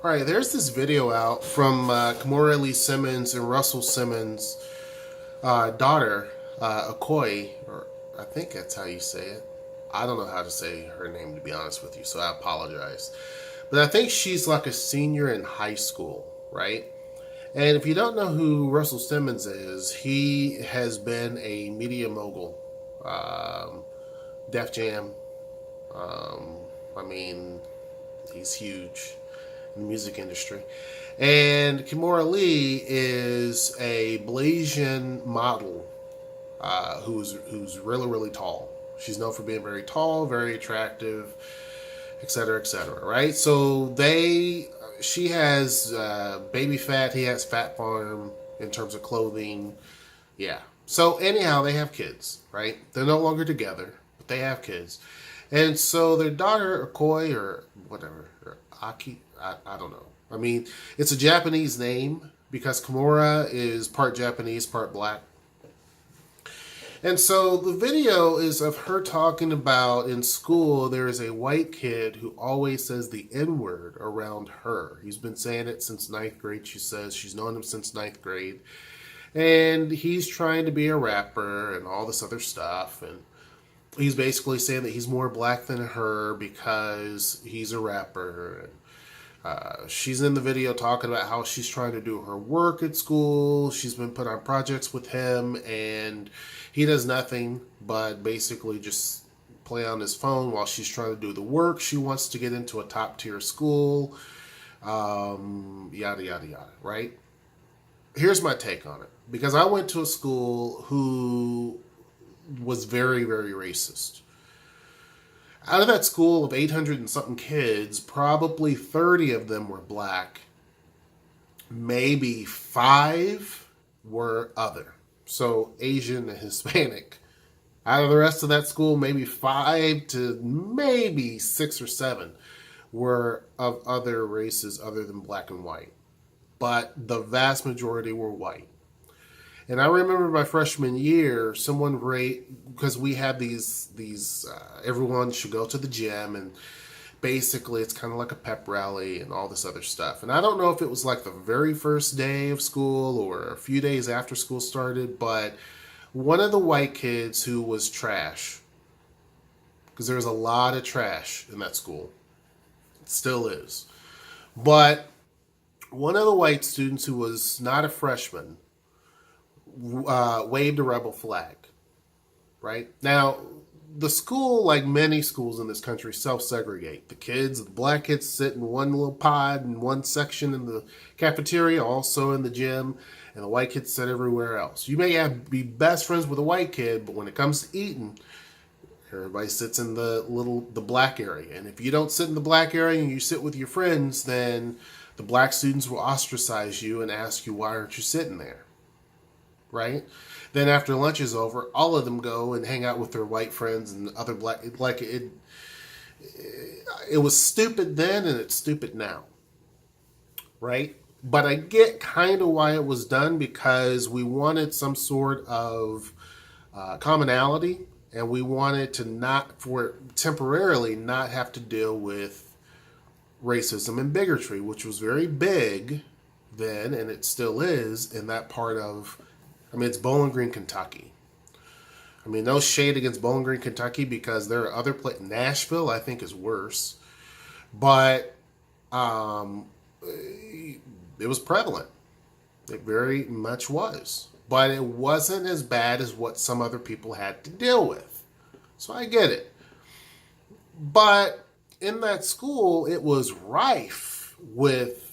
All right, there's this video out from Kimora Simmons and Russell Simmons' daughter, Aoki, or I think that's how you say it. I don't know how to say her name, to be honest with you, so I apologize. But I think she's like a senior in high school, right? And if you don't know who Russell Simmons is, he has been a media mogul, Def Jam. Um, I mean, he's huge in the music industry. And Kimora Lee is a Blasian model who's really, really tall. She's known for being very tall, very attractive, etc., right? So she has baby fat, he has fat farm in terms of clothing. Yeah. So anyhow, they have kids, right? They're no longer together, but they have kids. And so their daughter, Aoki, or whatever, or Aoki, I don't know. I mean, it's a Japanese name because Kimora is part Japanese, part black. And so the video is of her talking about in school, there is a white kid who always says the N word around her. He's been saying it since ninth grade, she says. She's known him since ninth grade. And he's trying to be a rapper and all this other stuff. And he's basically saying that he's more black than her because he's a rapper. And she's in the video talking about how she's trying to do her work at school. She's been put on projects with him, and he does nothing but basically just play on his phone while she's trying to do the work. She wants to get into a top tier school, yada, yada, yada, right? Here's my take on it. Because I went to a school who was very, very racist. Out of that school of 800 and something kids, probably 30 of them were black. Maybe 5 were other. So Asian and Hispanic. Out of the rest of that school, maybe 5 to maybe 6 or 7 were of other races other than black and white. But the vast majority were white. And I remember my freshman year, someone because we had these everyone should go to the gym, and basically it's kind of like a pep rally and all this other stuff. And I don't know if it was like the very first day of school or a few days after school started, but one of the white kids who was trash, because there was a lot of trash in that school, it still is, but one of the white students who was not a freshman waved a rebel flag, right? Now, the school, like many schools in this country, self-segregate. The black kids sit in one little pod in one section in the cafeteria, also in the gym, and the white kids sit everywhere else. You may be best friends with a white kid, but when it comes to eating, everybody sits in the black area. And if you don't sit in the black area and you sit with your friends, then the black students will ostracize you and ask you, why aren't you sitting there? Right? Then after lunch is over, all of them go and hang out with their white friends and other black. Like it was stupid then, and it's stupid now, right? But I get kind of why it was done, because we wanted some sort of commonality, and we wanted to temporarily not have to deal with racism and bigotry, which was very big then, and it still is in that part of. I mean, it's Bowling Green, Kentucky. I mean, no shade against Bowling Green, Kentucky, because there are other places. Nashville, I think, is worse. But it was prevalent. It very much was. But it wasn't as bad as what some other people had to deal with. So I get it. But in that school, it was rife with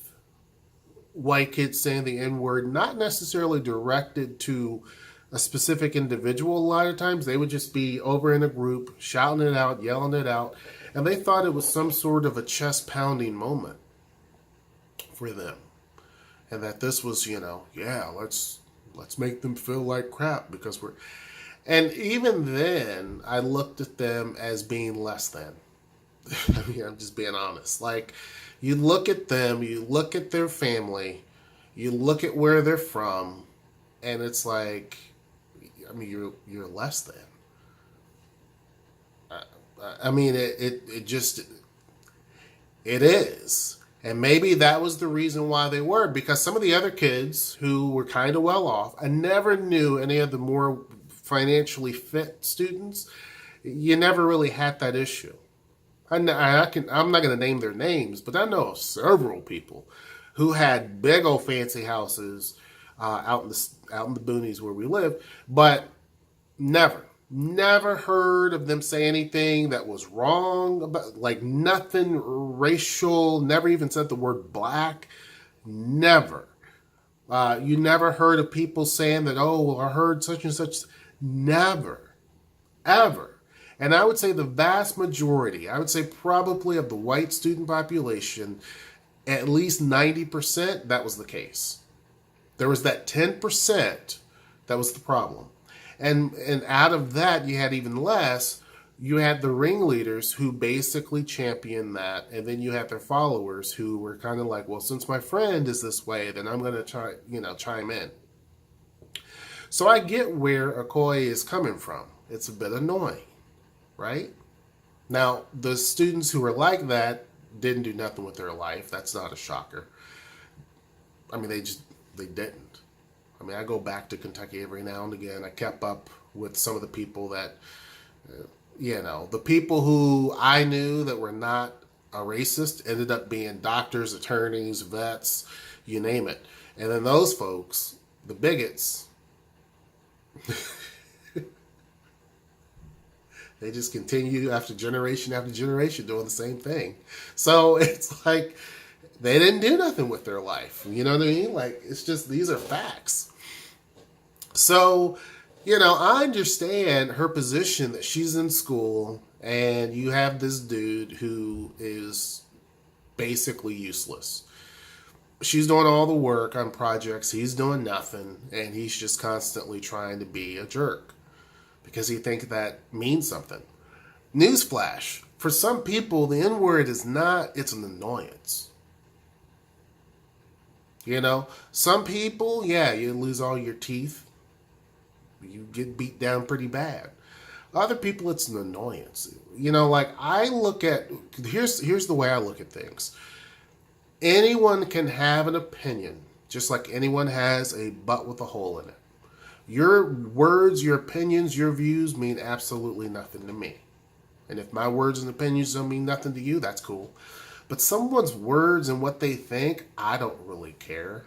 white kids saying the N-word, not necessarily directed to a specific individual. A lot of times they would just be over in a group, shouting it out, yelling it out, and they thought it was some sort of a chest-pounding moment for them. And that this was, let's make them feel like crap because we're... And even then, I looked at them as being less than. I mean, I'm just being honest. Like, you look at them, you look at their family, you look at where they're from, and it's like, I mean, you're less than. I mean, it is. And maybe that was the reason why they were, because some of the other kids who were kind of well off, I never knew any of the more financially fit students, you never really had that issue. I'm not going to name their names, but I know of several people who had big old fancy houses out in the boonies where we live, but never heard of them say anything that was wrong about, like, nothing racial. Never even said the word black. Never. You never heard of people saying that, oh, well, I heard such and such. Never, ever. And I would say the vast majority, I would say probably of the white student population, at least 90%, that was the case. There was that 10% that was the problem. And out of that, you had even less. You had the ringleaders who basically championed that, and then you had their followers who were kind of like, well, since my friend is this way, then I'm going to chime in. So I get where Aoki is coming from. It's a bit annoying, right? Now, the students who were like that didn't do nothing with their life. That's not a shocker. I mean, they didn't. I mean, I go back to Kentucky every now and again. I kept up with some of the people that, the people who I knew that were not a racist ended up being doctors, attorneys, vets, you name it. And then those folks, the bigots, they just continue after generation doing the same thing. So it's like they didn't do nothing with their life. You know what I mean? Like, it's just, these are facts. So, I understand her position that she's in school and you have this dude who is basically useless. She's doing all the work on projects. He's doing nothing. And he's just constantly trying to be a jerk because he thinks that means something. Newsflash. For some people, the N-word is not, it's an annoyance. Some people, you lose all your teeth. You get beat down pretty bad. Other people, it's an annoyance. Like I look at, here's the way I look at things. Anyone can have an opinion, just like anyone has a butt with a hole in it. Your words, your opinions, your views mean absolutely nothing to me. And if my words and opinions don't mean nothing to you, that's cool. But someone's words and what they think, I don't really care.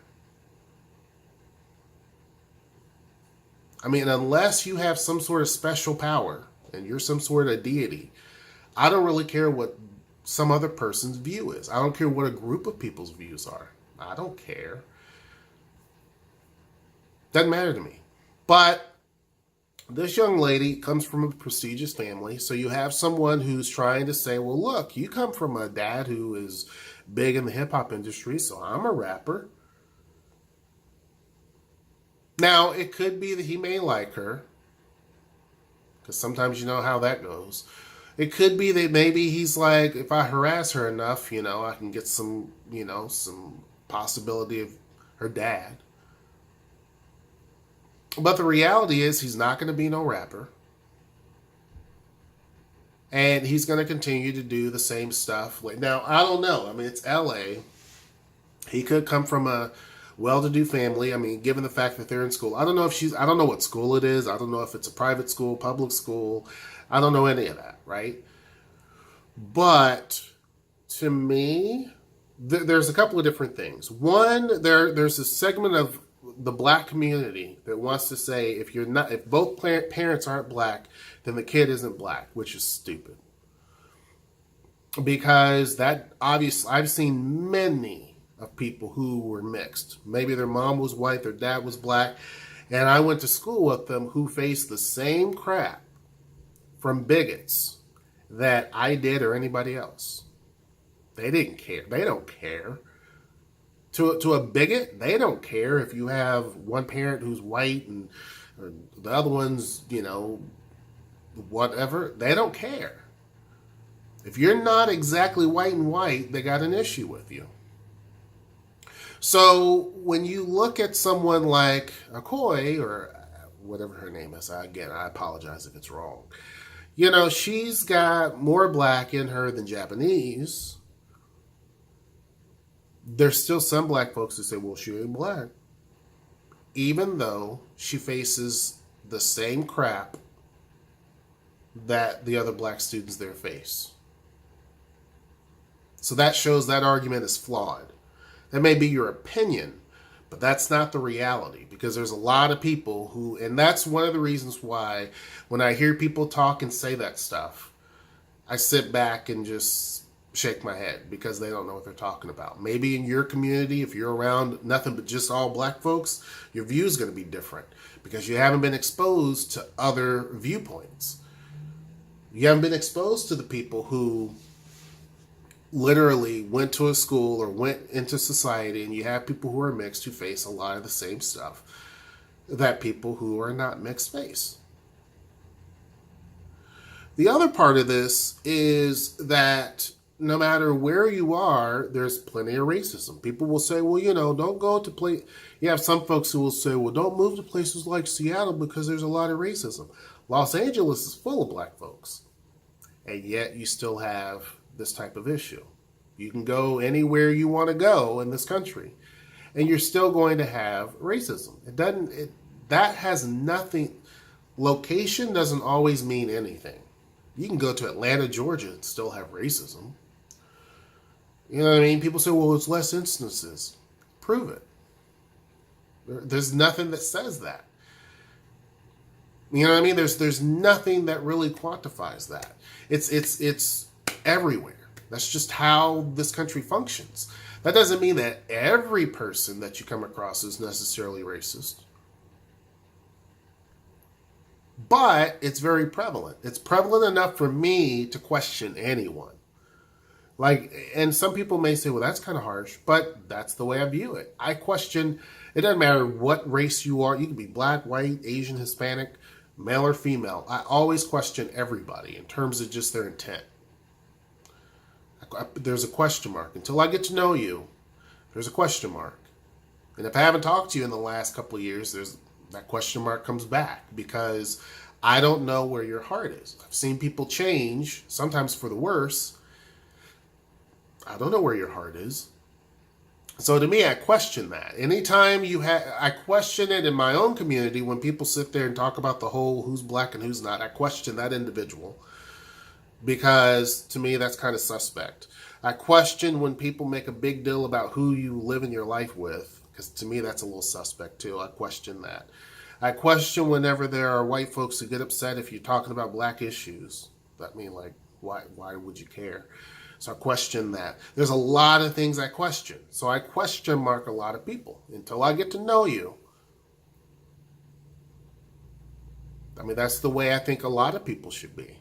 I mean, unless you have some sort of special power and you're some sort of deity, I don't really care what some other person's view is. I don't care what a group of people's views are. I don't care. Doesn't matter to me. But this young lady comes from a prestigious family, so you have someone who's trying to say, well, look, you come from a dad who is big in the hip-hop industry, so I'm a rapper. Now, it could be that he may like her, because sometimes you know how that goes. It could be that maybe he's like, if I harass her enough, I can get some possibility of her dad. But the reality is he's not going to be no rapper. And he's going to continue to do the same stuff. Now, I don't know. I mean, it's LA. He could come from a well-to-do family. I mean, given the fact that they're in school. I don't know what school it is. I don't know if it's a private school, public school. I don't know any of that, right? But to me, there's a couple of different things. One, there's a segment of the black community that wants to say if both parents aren't black, then the kid isn't black, which is stupid. Because that obviously, I've seen many of people who were mixed. Maybe their mom was white, their dad was black, and I went to school with them who faced the same crap from bigots that I did or anybody else. They didn't care. They don't care. To a bigot, they don't care if you have one parent who's white and the other one's, whatever. They don't care. If you're not exactly white and white, they got an issue with you. So when you look at someone like Aoki, or whatever her name is, I apologize if it's wrong. She's got more black in her than Japanese. There's still some black folks who say, well, she ain't black. Even though she faces the same crap that the other black students there face. So that shows that argument is flawed. That may be your opinion, but that's not the reality, because there's a lot of people who, and that's one of the reasons why when I hear people talk and say that stuff, I sit back and just shake my head, because they don't know what they're talking about. Maybe in your community, if you're around nothing but just all black folks, your view is going to be different because you haven't been exposed to other viewpoints. You haven't been exposed to the people who literally went to a school or went into society, and you have people who are mixed who face a lot of the same stuff that people who are not mixed face. The other part of this is that no matter where you are, there's plenty of racism. People will say, well, don't go to place. You have some folks who will say, well, don't move to places like Seattle because there's a lot of racism. Los Angeles is full of black folks. And yet you still have this type of issue. You can go anywhere you want to go in this country, and you're still going to have racism. That has nothing. Location doesn't always mean anything. You can go to Atlanta, Georgia, and still have racism. You know what I mean? People say, well, it's less instances. Prove it. There's nothing that says that. You know what I mean? There's nothing that really quantifies that. It's everywhere. That's just how this country functions. That doesn't mean that every person that you come across is necessarily racist. But it's very prevalent. It's prevalent enough for me to question anyone. And some people may say, well, that's kind of harsh, but that's the way I view it. I question, it doesn't matter what race you are. You can be black, white, Asian, Hispanic, male or female. I always question everybody in terms of just their intent. There's a question mark. Until I get to know you, there's a question mark. And if I haven't talked to you in the last couple of years, that question mark comes back, because I don't know where your heart is. I've seen people change, sometimes for the worse. I don't know where your heart is. So to me, I question that. Anytime I question it in my own community when people sit there and talk about the whole who's black and who's not. I question that individual, because to me, that's kind of suspect. I question when people make a big deal about who you live in your life with, because to me, that's a little suspect too. I question that. I question whenever there are white folks who get upset if you're talking about black issues. I mean, why would you care? So I question that. There's a lot of things I question. So I question mark a lot of people until I get to know you. I mean, that's the way I think a lot of people should be.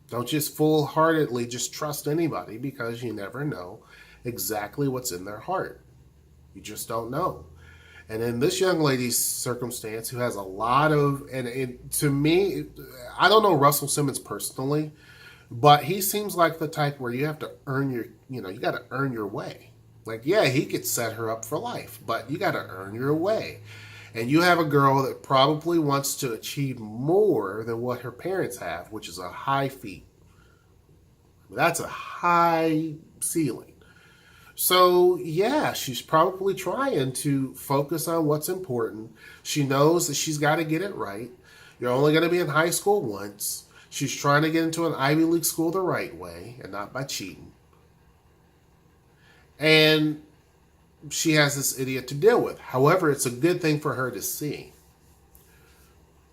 Don't just full-heartedly just trust anybody, because you never know exactly what's in their heart. You just don't know. And in this young lady's circumstance, who has a lot of, to me, I don't know Russell Simmons personally, but he seems like the type where you have to earn you got to earn your way. Yeah, he could set her up for life, but you got to earn your way. And you have a girl that probably wants to achieve more than what her parents have, which is a high feat. That's a high ceiling. So, yeah, she's probably trying to focus on what's important. She knows that she's got to get it right. You're only going to be in high school once. She's trying to get into an Ivy League school the right way and not by cheating. And she has this idiot to deal with. However, it's a good thing for her to see.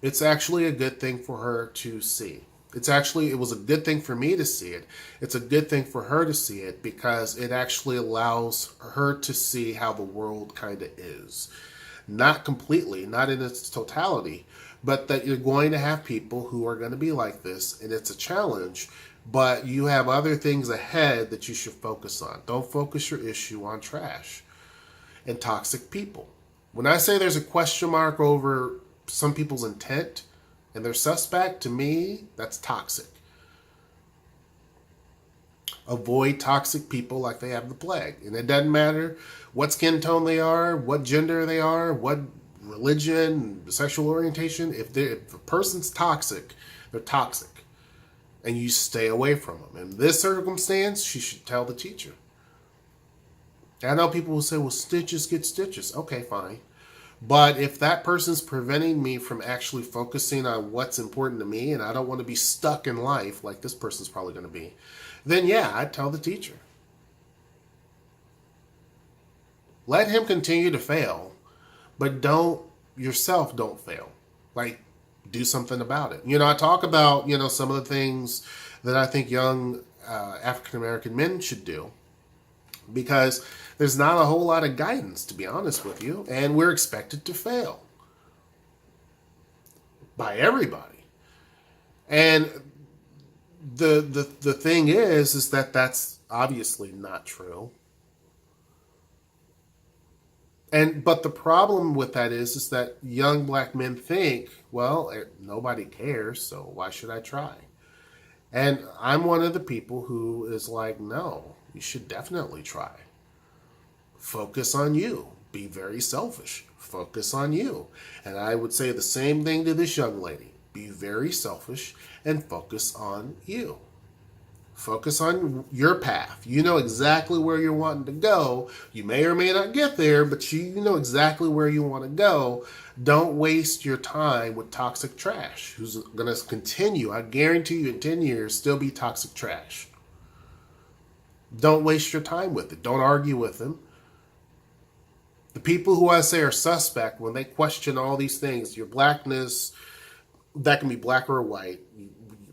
It's actually a good thing for her to see. It was a good thing for me to see it. It's a good thing for her to see it, because it actually allows her to see how the world kind of is. Not completely, not in its totality, but that you're going to have people who are going to be like this, and it's a challenge, but you have other things ahead that you should focus on. Don't focus your issue on trash and toxic people. When I say there's a question mark over some people's intent and they're suspect, to me, that's toxic. Avoid toxic people like they have the plague. And it doesn't matter what skin tone they are, what gender they are, what religion, sexual orientation. If a person's toxic, they're toxic. And you stay away from them. In this circumstance, she should tell the teacher. I know people will say, well, stitches get stitches. Okay, fine. But if that person's preventing me from actually focusing on what's important to me and I don't want to be stuck in life like this person's probably going to be, then yeah, I'd tell the teacher. Let him continue to fail, but don't fail. Like, do something about it. I talk about, some of the things that I think young African American men should do, because there's not a whole lot of guidance, to be honest with you, and we're expected to fail by everybody. And the thing is that that's obviously not true. But the problem with that is that young black men think, well, nobody cares, so why should I try? And I'm one of the people who is like, no, you should definitely try. Focus on you. Be very selfish. Focus on you. And I would say the same thing to this young lady. Be very selfish and focus on you. Focus on your path. You know exactly where you're wanting to go. You may or may not get there, but you know exactly where you want to go. Don't waste your time with toxic trash who's going to continue, I guarantee you, in 10 years, still be toxic trash. Don't waste your time with it. Don't argue with them. The people who I say are suspect when they question all these things, your blackness, that can be black or white,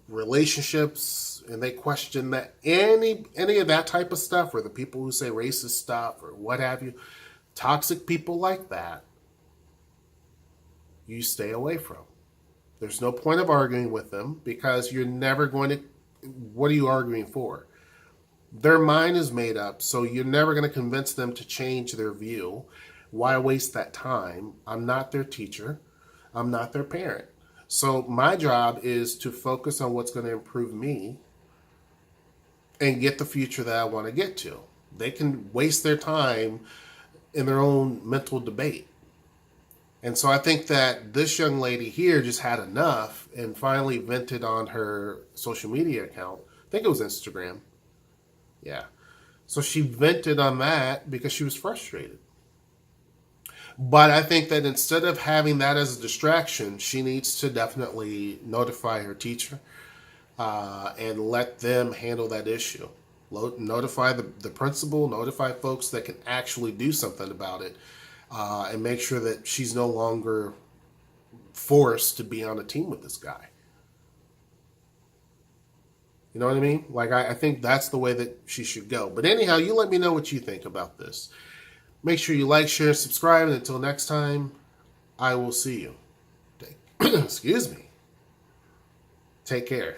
relationships, and they question that any of that type of stuff, or the people who say racist stuff or what have you, toxic people like that, you stay away from. There's no point of arguing with them because you're never going to, what are you arguing for? Their mind is made up, so you're never going to convince them to change their view. Why waste that time? I'm not their teacher. I'm not their parent. So my job is to focus on what's going to improve me and get the future that I want to get to. They can waste their time in their own mental debate. And so I think that this young lady here just had enough and finally vented on her social media account. I think it was Instagram. Yeah. So she vented on that because she was frustrated. But I think that instead of having that as a distraction, she needs to definitely notify her teacher and let them handle that issue. Notify the principal, notify folks that can actually do something about it, and make sure that she's no longer forced to be on a team with this guy. You know what I mean? Like, I think that's the way that she should go. But anyhow, you let me know what you think about this. Make sure you like, share, and subscribe. And until next time, I will see you. Excuse me. Take care.